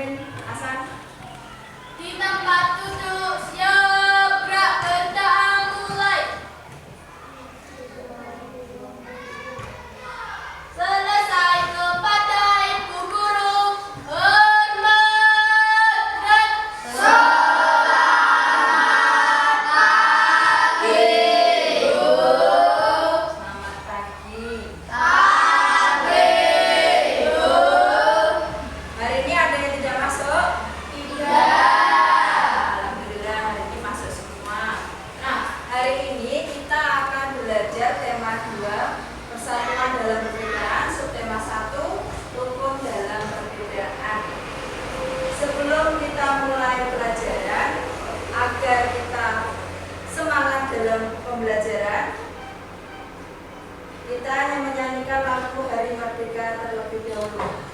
Mimin, Hasan. Di tempat duduk siap, gerak bentang mulai. Selesai kepada ibu guru, hormat dan selamat pagi. Selamat pagi. Pagi. Hari ini ada yang tidak masuk? Tidak. Alhamdulillah hari ini masuk semua. Nah, hari ini kita akan belajar tema 2, persatuan dalam perbedaan, subtema 1, rukun dalam perbedaan. Sebelum kita mulai pelajaran, agar kita semangat dalam pembelajaran, kita hanya menyanyikan lagu Hari Merdeka terlebih dahulu.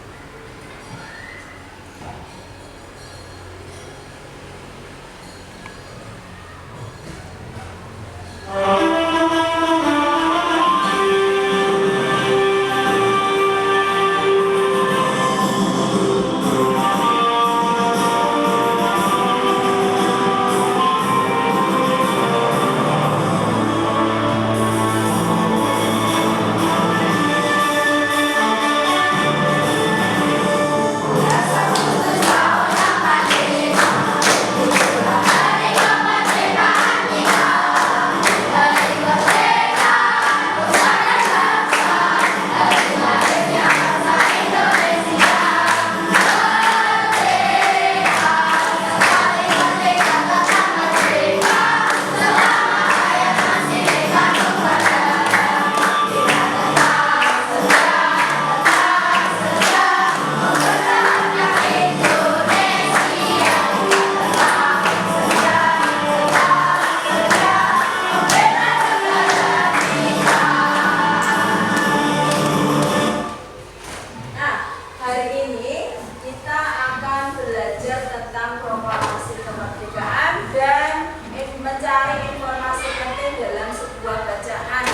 Nah, hari ini kita akan belajar tentang proklamasi kemerdekaan dan mencari informasi penting dalam sebuah bacaan.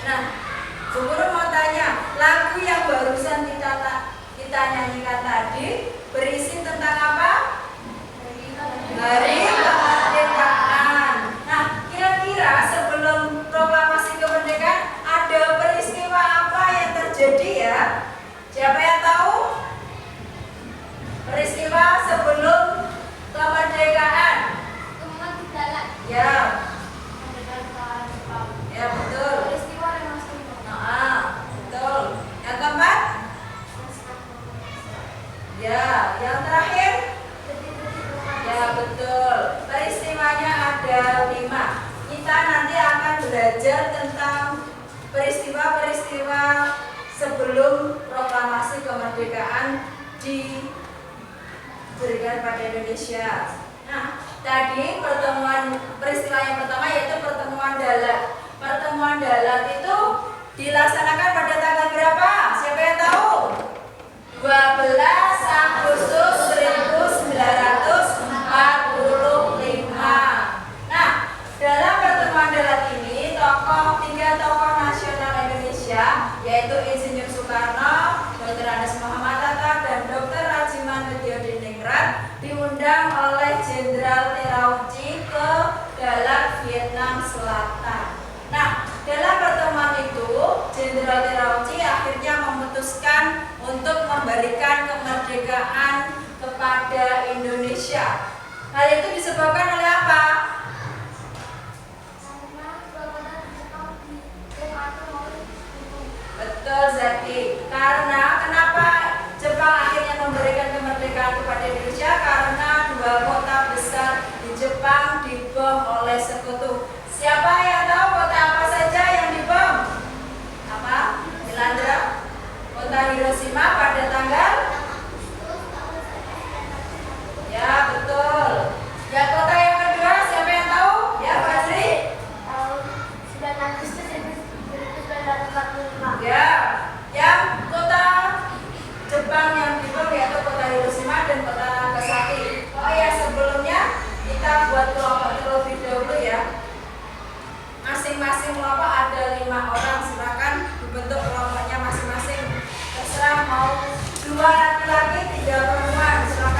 Nah, Bu Guru mau tanya, lagu yang barusan kita nyanyikan tadi berisi tentang apa? Hari kemerdekaan. Nah, kira-kira sebelum proklamasi kemerdekaan ada peristiwa apa yang terjadi ya? Siapa yang tahu? Peristiwa sebelum kemerdekaan. Teman di jalan. Ya, Kemerdekaan Jepang. ya betul. Peristiwa Revolusi Mental. Nah, betul. Yang keempat? Ya, yang terakhir? Ya, betul. Peristiwanya ada 5. Kita nanti akan belajar tentang peristiwa-peristiwa sebelum proklamasi kemerdekaan diberikan pada Indonesia. Nah, tadi peristiwa yang pertama yaitu pertemuan Dalat. Pertemuan Dalat itu dilaksanakan pada tanggal berapa? Siapa yang tahu? 12 Agustus 1945. Nah, dalam pertemuan Dalat ini 3 tokoh nasional Indonesia yaitu Insinyur Soekarno, Dr. Andes Muhammad Hatta, dan Dr. Rajiman Djadjiningrat diundang oleh Jenderal Terauchi ke Dalat, Vietnam Selatan. Nah, dalam pertemuan itu Jenderal Terauchi akhirnya memutuskan untuk memberikan kemerdekaan kepada Indonesia. Hal itu disebabkan oleh apa? Betul, Zaki. Karena kenapa Jepang akhirnya memberikan kemerdekaan kepada Indonesia? Karena 2 kota besar di Jepang dibom oleh sekutu. Siapa yang tahu kota apa saja yang dibom? Apa? Milandra? Kota Hiroshima pada tanggal? Ya, betul. Ya, kota yang kedua siapa yang tahu? Ya, Fajri? Ya, yang kota Jepang yang dibom yaitu kota Hiroshima dan kota Nagasaki. Oh ya, sebelumnya kita buat kelompok terlebih dahulu ya. Masing-masing kelompok ada 5 orang, silakan dibentuk kelompoknya masing-masing. Terserah mau 2 laki-laki, 3 perempuan, silakan.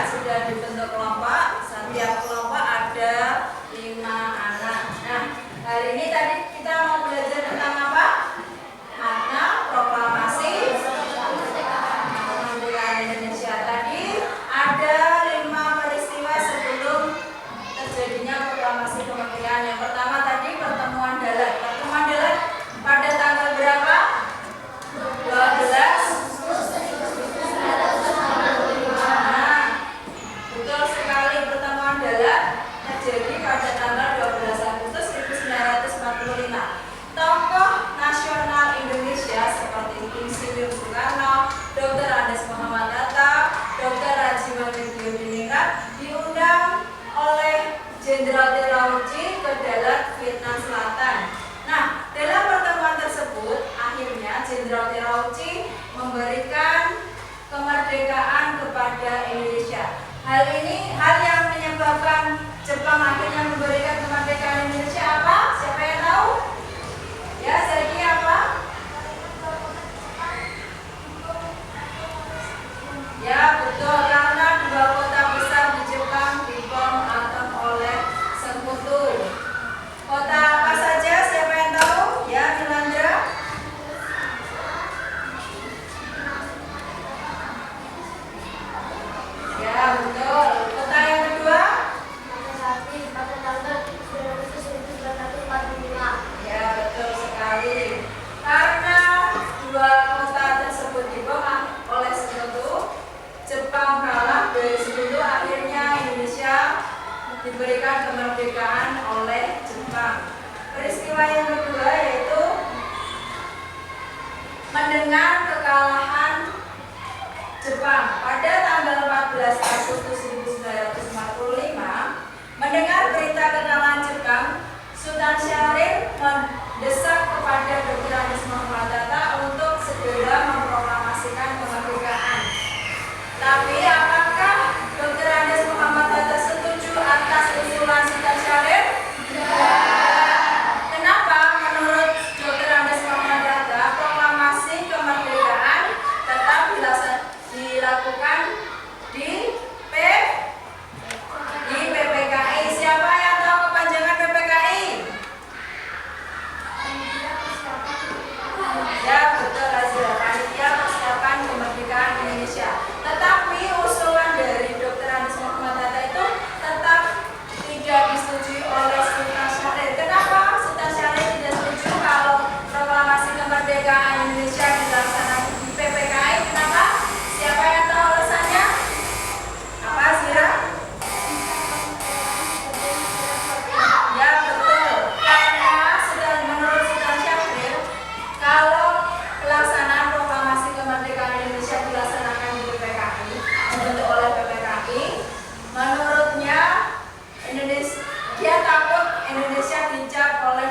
sudah dibentuk kelompok. Setiap kelompok ada 5 anak. Nah, hari ini tadi kita mau belajar tentang apa? Makna proklamasi kemerdekaan Indonesia. Tadi ada 5 peristiwa sebelum terjadinya proklamasi kemerdekaan. Yang pertama tadi pertemuan dalat. Pertemuan dalat pada tanggal berapa? 12. Betul sekali, pertemuan dalat terjadi pada tanggal 12 Agustus 1945. Tokoh nasional Indonesia seperti Insinyur Soekarno, Dr. Andes Muhammad Hatta, Dr. Haji Mangudin diundang oleh Jenderal Terauchi ke Dalat, Vietnam Selatan. Nah, dalam pertemuan tersebut akhirnya Jenderal Terauchi memberikan kemerdekaan kepada Indonesia. Hal yang menyebabkan Jepang akhirnya memberikan kemerdekaan Indonesia apa? Siapa yang tahu? Ya, jadi apa? Ya, betul, karena 2 kota besar di Jepang dibom atom oleh sekutu. Kota apa saja? Siapa yang tahu? Ya, Nilandra. Ya, betul. Kota yang kedua? Ya, betul sekali. Karena 2 kota tersebut dibom oleh sekutu, Jepang kalah dari sekutu, akhirnya Indonesia diberikan kemerdekaan oleh Jepang. Peristiwa yang kedua yaitu mendengar kekalahan Jepang pada tanggal 14 Agustus 1945. Mendengar berita kekalahan Jepang, Sultan Syahrir mendesak kepada Dr. Andes Muhammad Hatta untuk segera memproklamasikan kemerdekaan. Tapi apakah Dr. Andes Muhammad Hatta setuju atas usulan Sultan Syahrir? Kenapa menurut Dr. Andes Muhammad Hatta proklamasi kemerdekaan tetap dilakukan di PPKI? Siapa yang tahu kepanjangan PPKI? Ya, betul Azra, Panitia Persiapan Kemerdekaan Indonesia. Tetapi usulan dari Dr. Andes Muhammad Hatta itu tetap tidak disetujui oleh Sultan Syahrir. Kenapa Sultan Syahrir tidak setuju kalau proklamasi kemerdekaan Indonesia dilaksanakan di PPKI? Kenapa? Siapa yang tahu alasannya? Apa, Zira? Ya, betul. Karena menurut Sultan Syahrir, kalau pelaksanaan proklamasi kemerdekaan Indonesia dilaksanakan di PPKI, dibentuk oleh PPKI, menurutnya dia takut Indonesia dicap oleh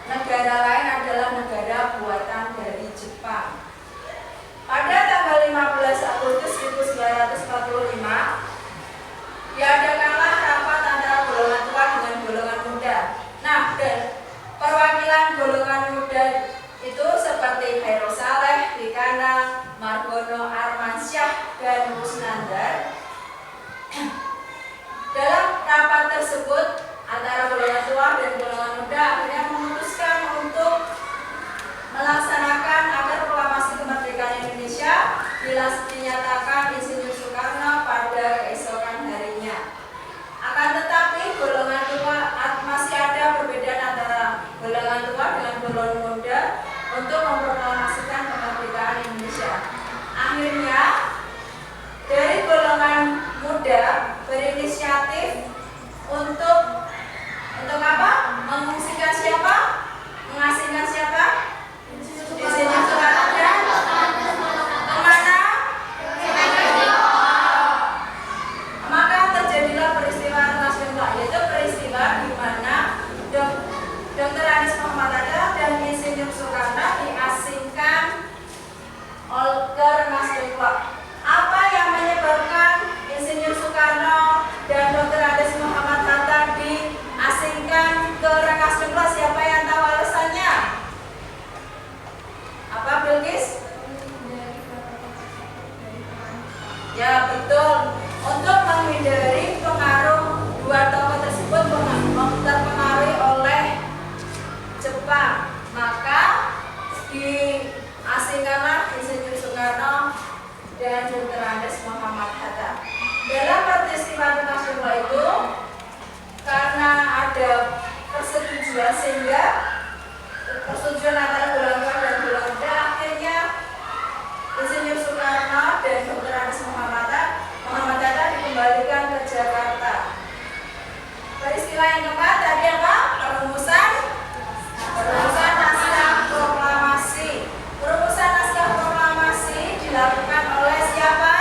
negara lain adalah negara buatan dari Jepang. Pada tanggal 15 Agustus 1945, diadakanlah rapat antara golongan tua dengan golongan muda. Nah, dan perwakilan golongan muda itu seperti Khairul Saleh, Likana, Margono, Armansyah, dan Musnandar. Dalam rapat tersebut antara golongan tua dan golongan muda akhirnya memutuskan untuk melaksanakan agar proklamasi kemerdekaan Indonesia dinyatakan Insinyur Soekarno pada keesokan harinya. Akan tetapi golongan tua masih ada perbedaan antara golongan tua dengan golongan muda untuk memproklamasikan kemerdekaan Indonesia. Akhirnya dari golongan muda berinisiatif untuk apa? Mengungsikan siapa? Mengasingkan siapa? Insinyur Soekarno dan kemana? Maka terjadilah peristiwa nasional, yaitu peristiwa di mana Dr. Andes Muhammad Hatta dan Insinyur Soekarno diasingkan ke Rengas Dengklok. Apa yang menyebabkan Insinyur Soekarno dan Dr. Andes Muhammad Hatta diasingkan ke Rengas Dengklok? Siapa yang tahu alasannya? Apa, Bilqis? Ya, betul. Untuk menghindari pengaruh dua tokoh tersebut terpengaruhi oleh Jepang, maka diasingkanlah Insinyur Soekarno dan Dr. Andes Muhammad Hatta. Dalam peristiwa nasional itu, karena ada persetujuan sehingga persetujuan antara golongan tua dan golongan muda, akhirnya Insinyur Soekarno dan Dr. Andes Muhammad Hatta dikembalikan ke Jakarta. Peristiwa yang keempat tadi apa? Perumusan naskah proklamasi. Perumusan naskah proklamasi dilakukan oleh siapa?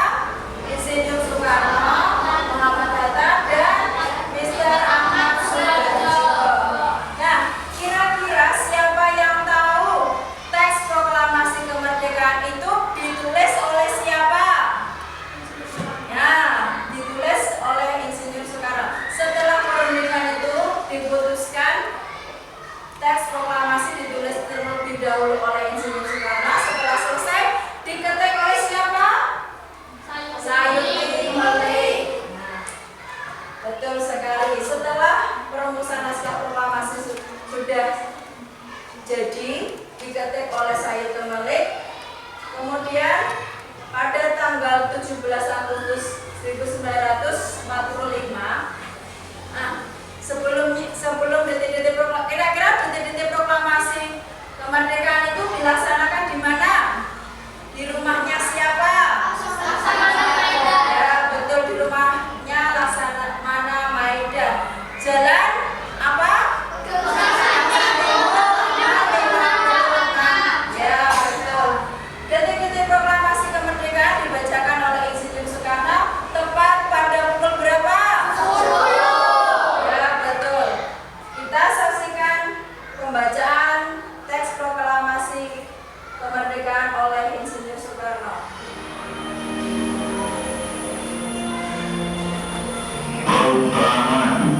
Insinyur Soekarno, Muhammad Hatta, dan Mr. Ahmad Sudarjo. Nah, kira-kira siapa yang tahu teks proklamasi kemerdekaan itu ditulis oleh siapa? Ya, ditulis oleh Insinyur Soekarno. Setelah perundingan itu diputuskan, teks proklamasi ditulis terlebih dahulu oleh Insinyur Soekarno. Setelah selesai, diketik oleh siapa? Sayuti Melik. Nah, betul sekali. Setelah perumusan naskah proklamasi sudah jadi, diketik oleh Sayuti Melik. Kemudian pada tanggal 17 Agustus 1945, sebelum detik-detik proklamasi kemerdekaan itu dilaksanakan di mana? Di rumahnya siapa? Ya, betul, di rumahnya Laksamana Maeda. Jalan apa? Ya, betul. Detik-detik proklamasi kemerdekaan dibacakan oleh Insinyur Soekarno tepat pada pukul berapa? 10. Ya, betul. Kita saksikan pembacaan teks proklamasi kemerdekaan oleh Insinyur Soekarno. Proklamasi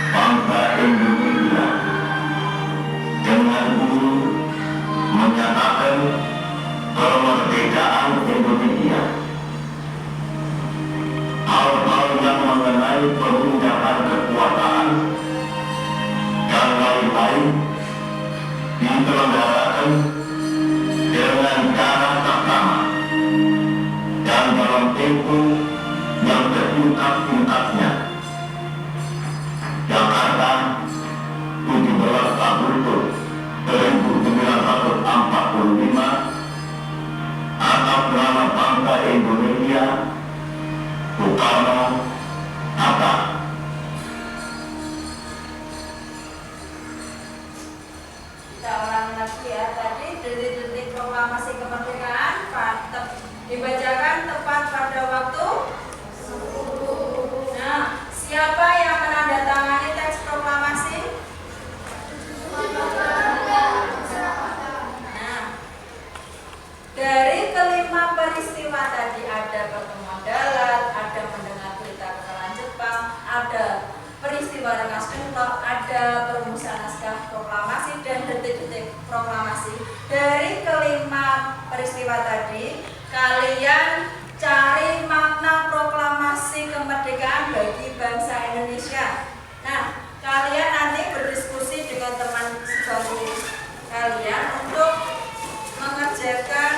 bangsa Indonesia dengan ini menyatakan kemerdekaan Indonesia. Hal-hal yang mengenai pemindahan kekuasaan dan lain-lain diselenggarakan dengan cara seksama dan dalam tempo yang sesingkat-singkatnya. Jakarta, 17 Agustus 1945, atas nama bangsa Indonesia, Soekarno Hatta. Kita ulangi lagi ya. Tadi detik-detik proklamasi kemerdekaan dibacakan tepat pada waktu 10. Nah, siapa yang menandatangani teks proklamasi? Nah, dari kelima peristiwa tadi, ada pertemuan darat, ada mendengar berita kekalahan Jepang, ada peristiwa Rengas Dengklok, ada perumusan naskah proklamasi, dan detik-detik proklamasi. Dari kelima peristiwa tadi, kalian cari makna proklamasi kemerdekaan bagi bangsa Indonesia. Nah, kalian nanti berdiskusi dengan teman sebangku kalian untuk mengerjakan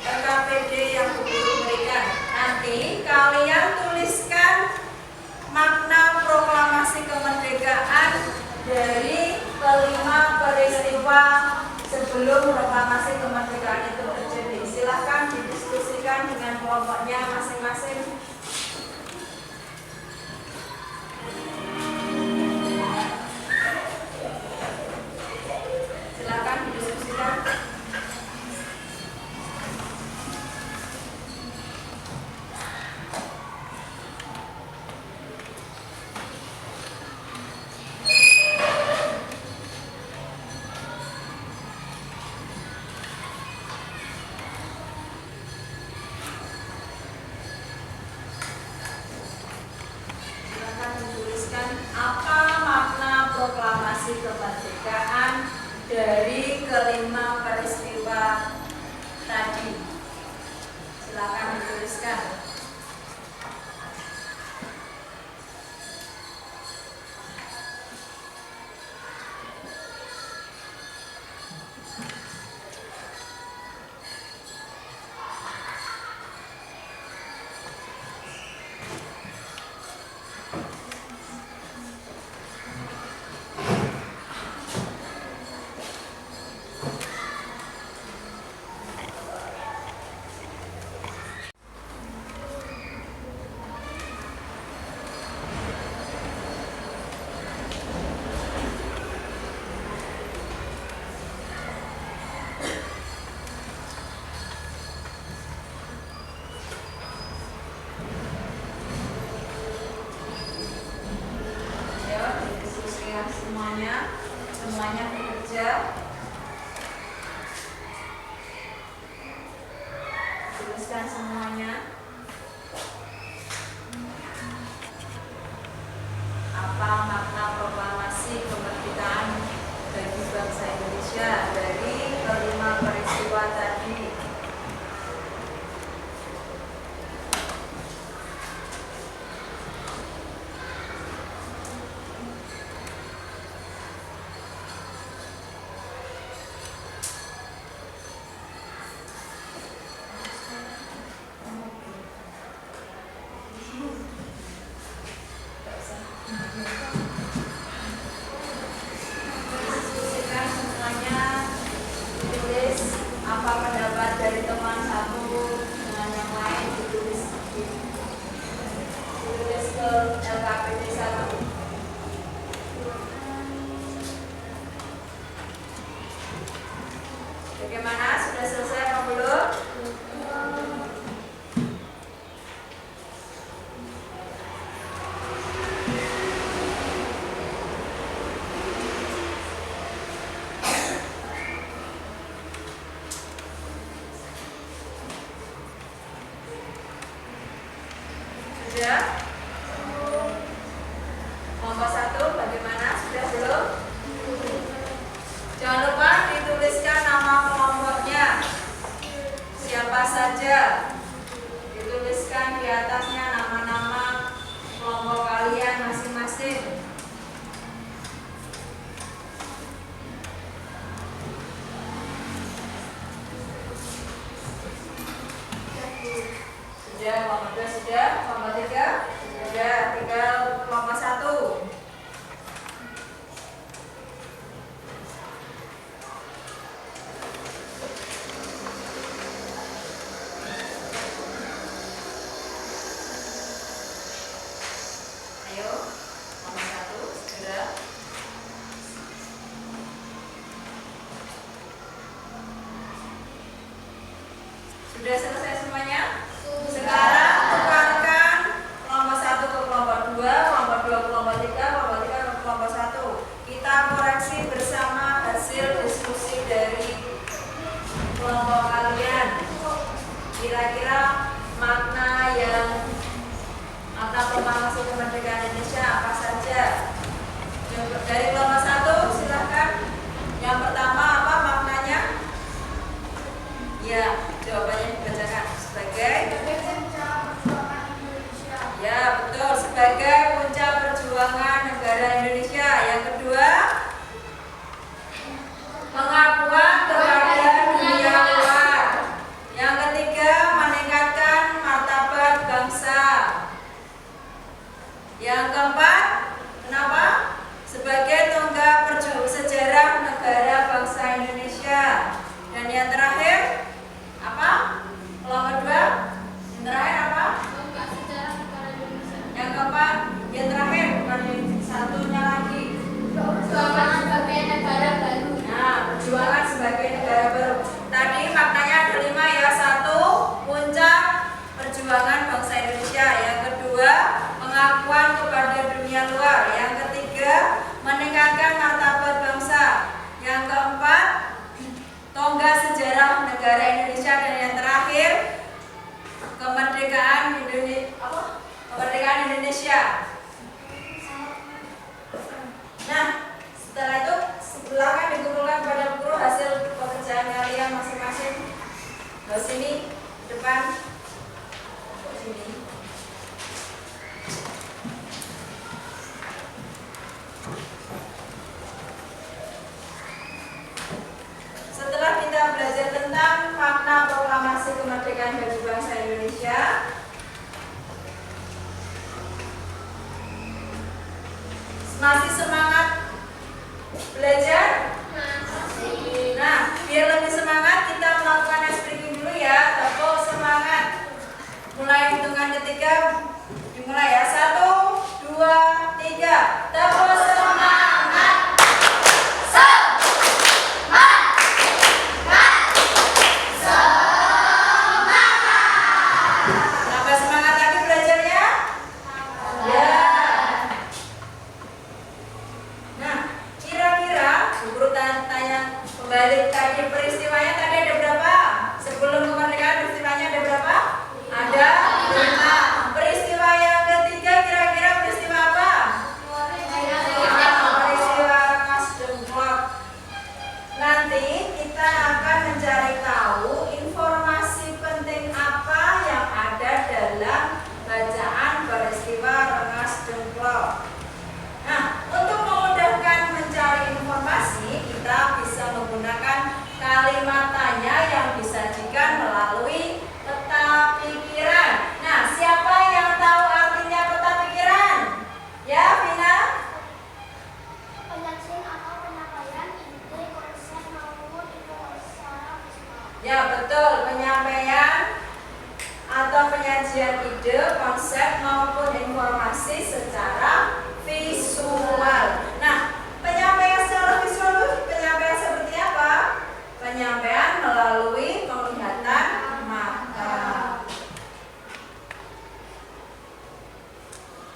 LKPD yang guru berikan. Nanti kalian tuliskan makna proklamasi kemerdekaan dari kelima peristiwa sebelum proklamasi kemerdekaan itu terjadi. Silahkan didiskusikan dengan kelompoknya masing-masing. Silahkan didiskusikan. kemerdekaan dari kelima peristiwa tadi. semuanya bekerja. Tuliskan semuanya. Apa makna proklamasi kemerdekaan bagi bangsa Indonesia dari kelima peristiwa tadi? Diskusikan semuanya, ditulis apa pendapat dari teman satu dengan yang lain, ditulis ke LKPD 1. Bagaimana? Sudah selesai apa belum? Sudah? Kelompok 1 bagaimana? Sudah belum? Jangan lupa dituliskan nama kelompoknya. Siapa saja? Dituliskan di atasnya nama-nama kelompok kalian masing-masing. Sudah, kelompok 2 sudah, kelompok 3 sudah, tinggal kelompok 1. Ayo, kelompok 1 segera. Sudah selesai semuanya? Sekarang tukarkan kelompok 1 ke kelompok 2, kelompok 2 ke kelompok 3, kelompok 3 ke kelompok 1. Kita koreksi bersama hasil diskusi dari kelompok kalian. Kira-kira makna proklamasi kemerdekaan Indonesia apa saja? Dari kelompok 1 silahkan. Yang pertama apa maknanya? Ya, jawabannya dibacakan sebagai ya betul, sebagai puncak perjuangan negara Indonesia. Yang kedua, pengakuan kepada dunia luar. Yang ketiga, meningkatkan martabat bangsa. Yang keempat, kenapa? Sebagai tonggak sejarah negara bangsa Indonesia. Dan yang terakhir apa? Kelompok 2. Yang terakhir apa? Yang keempat, yang terakhir bukan yang satunya lagi. Perjuangan sebagai negara baru. Nah, perjuangan sebagai negara baru. Tadi maknanya ada 5 ya. 1, puncak perjuangan bangsa Indonesia. Yang kedua, pengakuan kepada dunia luar. Yang ketiga, meningkatkan martabat bangsa. Yang keempat, tonggak sejarah negara Indonesia. Dan yang terakhir, kemerdekaan Indonesia. Nah, setelah itu silakan dikumpulkan pada guru hasil pekerjaan kalian masing-masing. Di sini depan, sini. Setelah kita belajar tentang makna proklamasi kemerdekaan bagi bangsa Indonesia, masih semangat belajar? Nah, biar lebih semangat kita melakukan ice breaking dulu ya. Tepuk semangat. Mulai hitungan ketiga dimulai ya. 1, 2, 3. Tepuk semangat. Semangat. betul, penyampaian atau penyajian ide, konsep maupun informasi secara visual. Nah, penyampaian secara visual itu penyampaian seperti apa? Penyampaian melalui penglihatan mata.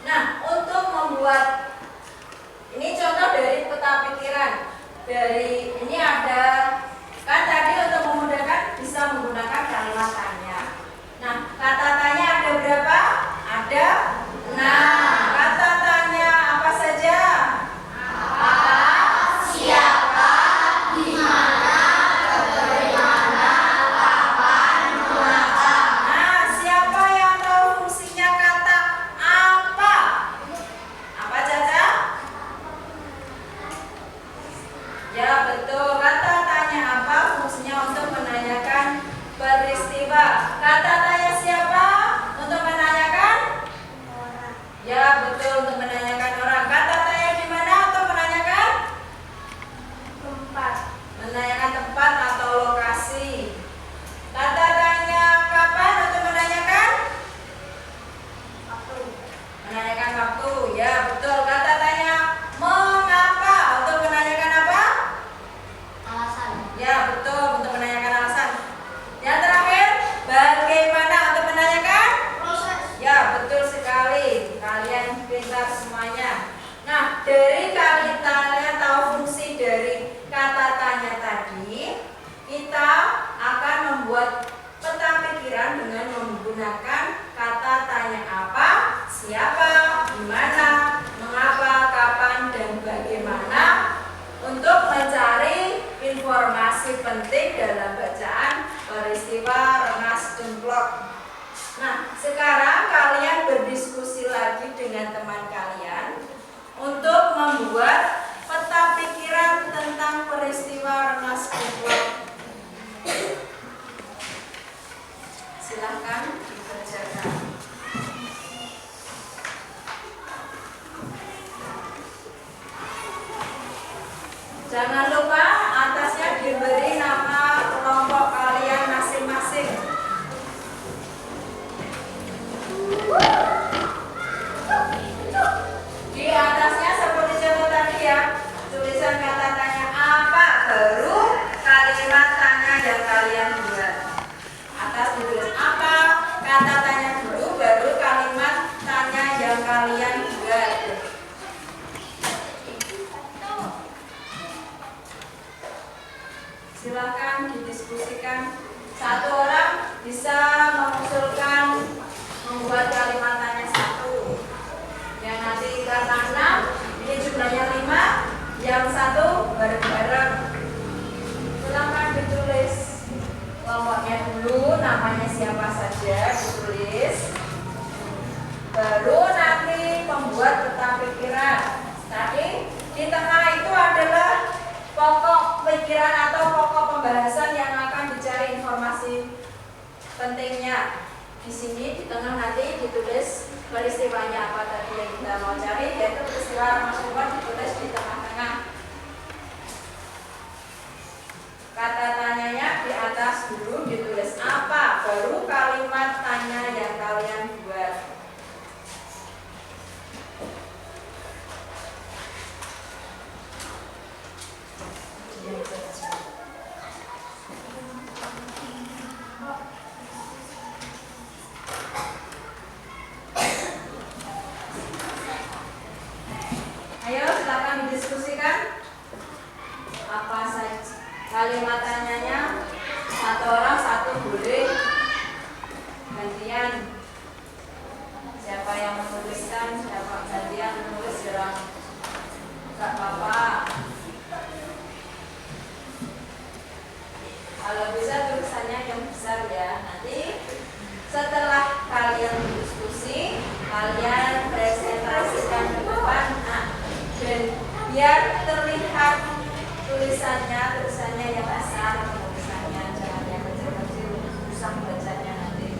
Nah, untuk membuat ini contoh dari peta pikiran. Dari ini ada kan tadi untuk memudahkan bisa menggunakan kalimat tanya. Nah, kata tanya ada berapa? Ada 6. Kata tanya apa saja? Apa, siapa, di mana, bagaimana, kapan, mengapa. Nah, siapa yang tahu fungsinya kata apa? Apa Caca? Ya betul, kata tanya apa fungsinya untuk menanyakan peristiwa. Kata tanya siapa? Untuk menanyakan? Ya betul, untuk menanyakan orang. Kata tanya di mana untuk menanyakan? Tempat. Menanyakan tempat atau lokasi. Kata tanya kapan untuk menanyakan? Waktu. Menanyakan waktu. Ya betul. Kata tanya mengapa untuk menanyakan apa? Alasan. Ya betul, untuk menanyakan alasan. Yang terakhir, bagaimana untuk menanyakan? Proses. Ya betul sekali. Kalian pintar semuanya. Nah, dari kalian tahu fungsi dari kata tanya tadi, kita akan membuat peta pikiran dengan menggunakan kata tanya apa, siapa, di mana, mengapa, kapan, dan bagaimana untuk mencari informasi penting dalam bacaan peristiwa Rengas Dengklok. Nah, sekarang kalian berdiskusi lagi dengan teman kalian untuk membuat peta pikiran tentang peristiwa Rengas Dengklok. Silahkan dikerjakan. Jangan lupa atasnya diberi nama kelompok kalian masing-masing. Di atasnya seperti contoh tadi ya, tulisan kata tanya apa, baru kalimat tanya yang kalian buat. Atas ditulis apa, kata tanya dulu, baru kalimat tanya yang kalian buat. Silakan didiskusikan. Satu orang bisa mengusulkan membuat kalimat tanya 1. Yang nanti karena 6, ini jumlahnya 5, yang 1 bareng-bareng. Silakan ditulis kelompoknya dulu, namanya siapa saja ditulis. Baru nanti membuat peta pikiran. Tadi di tengah itu adalah pokok pikiran atau pokok pembahasan yang akan dicari informasi pentingnya. Di sini di tengah nanti ditulis peristiwanya apa tadi yang kita mau cari, yaitu peristiwa Rengas Dengklok, ditulis di tengah-tengah. Kata tanyanya di atas dulu ditulis apa, baru kalimat tanya yang kalian buat. Ayo silakan didiskusikan. Apa saja kalimat tanyanya? Satu orang satu boleh. Gantian. Siapa yang menuliskan? Siapa gantian menulis orang? Enggak apa-apa. Kalau bisa tulisannya yang besar ya. Nanti setelah kalian berdiskusi, kalian presentasikan ke depan. Nah, dan biar terlihat tulisannya yang besar, tulisannya jangan yang kecil-kecil, susah bacanya nanti.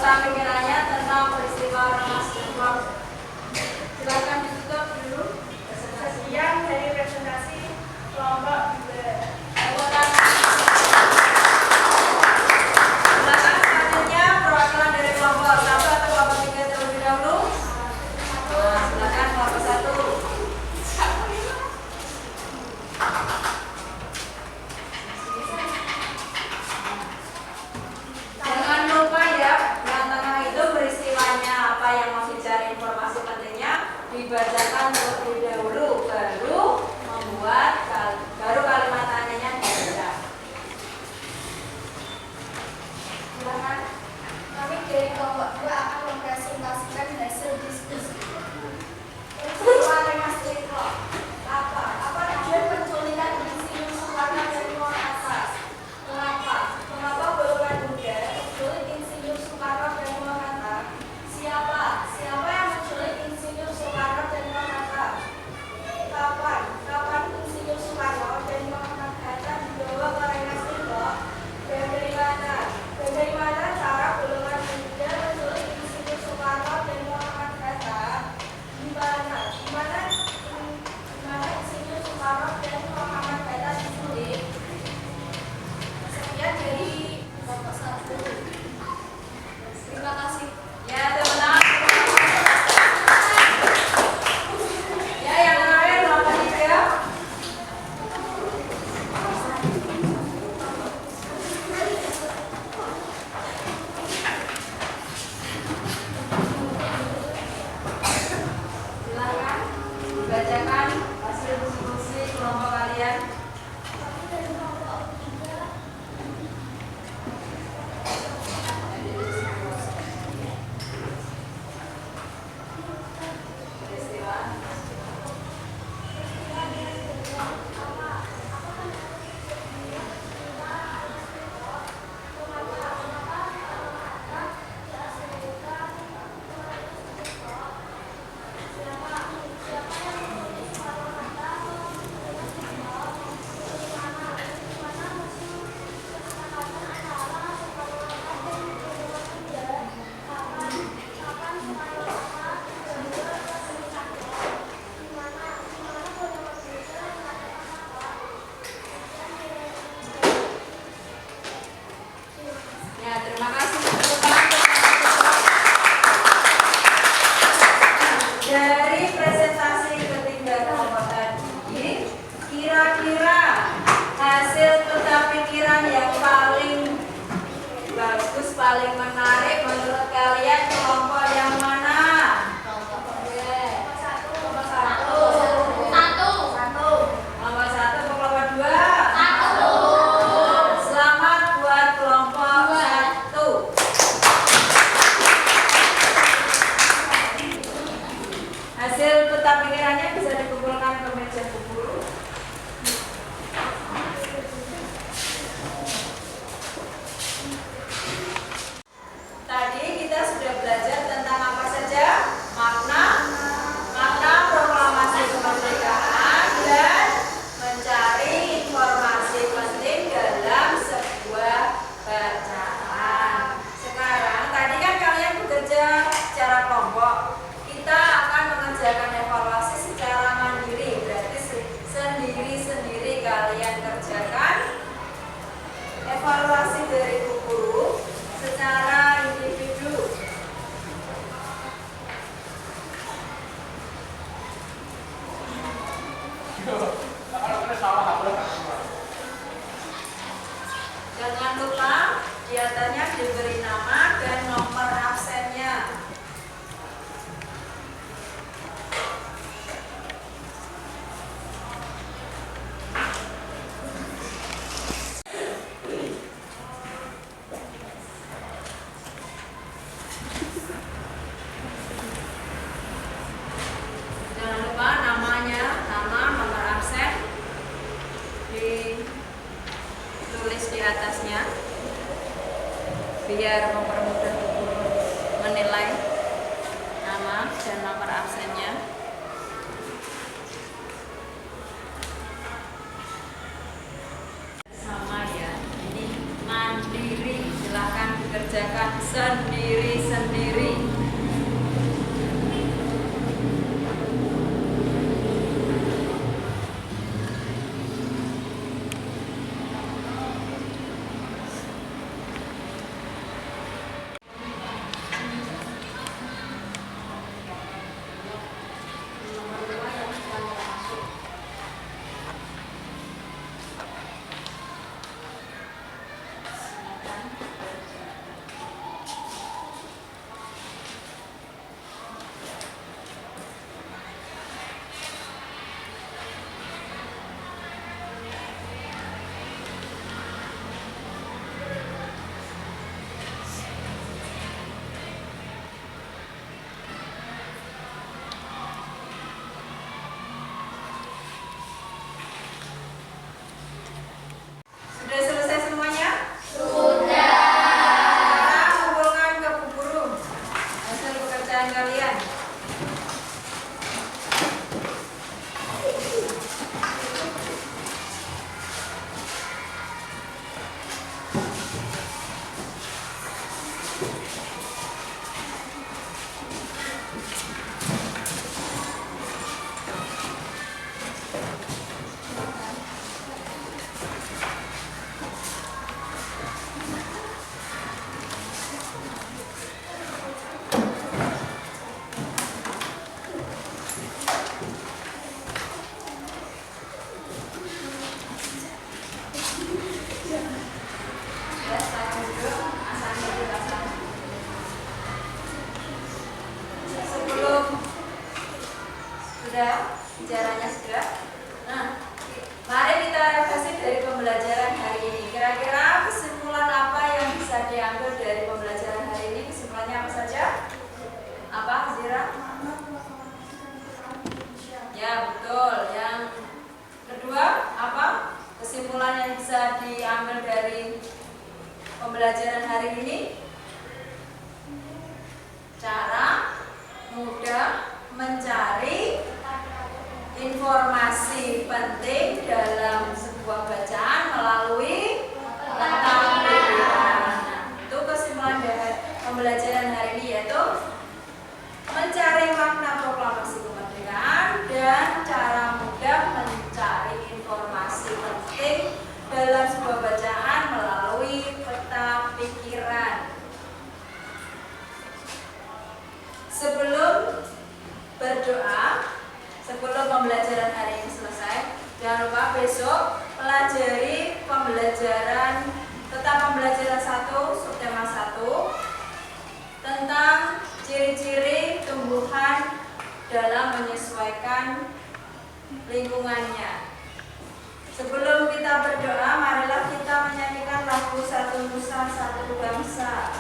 peta pikirannya tentang peristiwa Ormas dan Kelompok. Silakan ditutup dulu Sekian dari presentasi kelompok Silakan selanjutnya perwakilan dari kelompok 1 atau kelompok 3 terlebih dahulu. Silakan kelompok 1. Jangan lupa ya, yang tengah itu peristiwanya apa yang mau dicari informasi pentingnya dibacakan terlebih dahulu, baru kalimat tanyanya dibaca. Silakan. Kami dari kelompok 2 akan mempresentasikan hasil diskusi. Peristiwa Rengas Dengklok. Apa tujuan penculikan Insinyur Soekarno dari Moratta? Mengapa golongan muda Menculik Insinyur Soekarno dari Moratta. Siapa yang menculik Insinyur Soekarno dari Moratta? Kapan Insinyur Soekarno dari Moratta dibawa ke Rengas Dengklok? Dan dari mana cara golongan muda menculik Insinyur Soekarno dari Moratta? Di mana Insinyur Soekarno dan Muhammad Hatta diculik? Sekian dari kelompok 1. Terima kasih. ya teman-teman. Ya yang terakhir kelompok 3. Silakan bacakan hasil diskusi kelompok kalian. Peristiwa. Ya, terima kasih. Dari presentasi ketiga kelompok tadi, kira-kira hasil peta pikiran yang paling bagus, paling menarik menurut kalian kelompok yang mana? Kelompok 1. Kelompok 1 atau kelompok 2? Selamat buat kelompok 1. Hasil peta pikirannya bisa dikumpulkan ke meja buku. Tadi kita sudah belajar tentang apa saja? Makna proklamasi kemerdekaan dan mencari informasi penting dalam sebuah bacaan. Sekarang tadi kan kalian bekerja secara kelompok. Kita akan mengerjakan evaluasi secara mandiri, berarti sendiri-sendiri kalian kerjakan evaluasi dari Bu Guru secara individu. Jangan lupa di atasnya diberi nama dan nomor absennya. Jangan lupa namanya, nomor absen ditulis di atasnya biar mempermudah guru menilai nama dan nomor absennya. Sama ya, ini mandiri, silahkan dikerjakan sendiri pembelajaran hari ini cara mudah mencari informasi penting dalam sebuah bacaan melalui peta pikiran. Itu kesimpulan dari pembelajaran hari ini, yaitu mencari makna proklamasi kemerdekaan dan cara mudah mencari informasi penting dalam sebuah bacaan melalui peta pikiran. Sebelum berdoa, sebelum pembelajaran hari ini selesai, jangan lupa besok pelajari pembelajaran tentang pembelajaran 1 subtema 1 tentang ciri-ciri tumbuhan dalam menyesuaikan lingkungannya. Sebelum kita berdoa, marilah kita menyanyikan lagu Satu Nusa Satu Bangsa.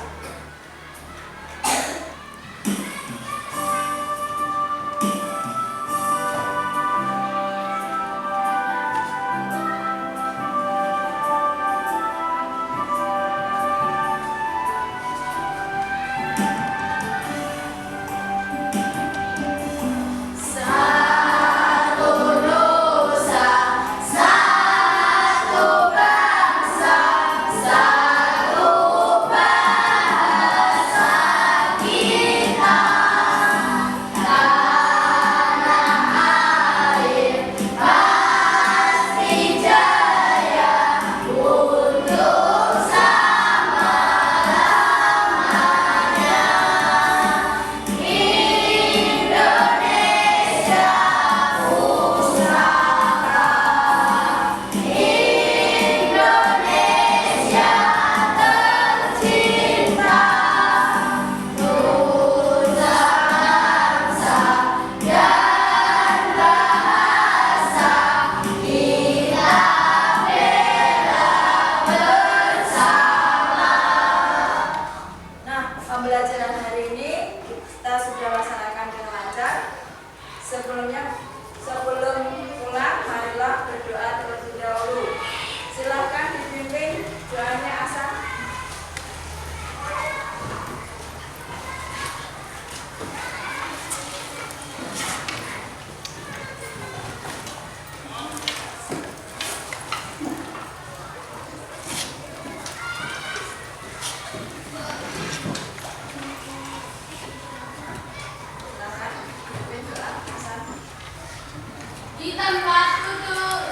Di tempat duduk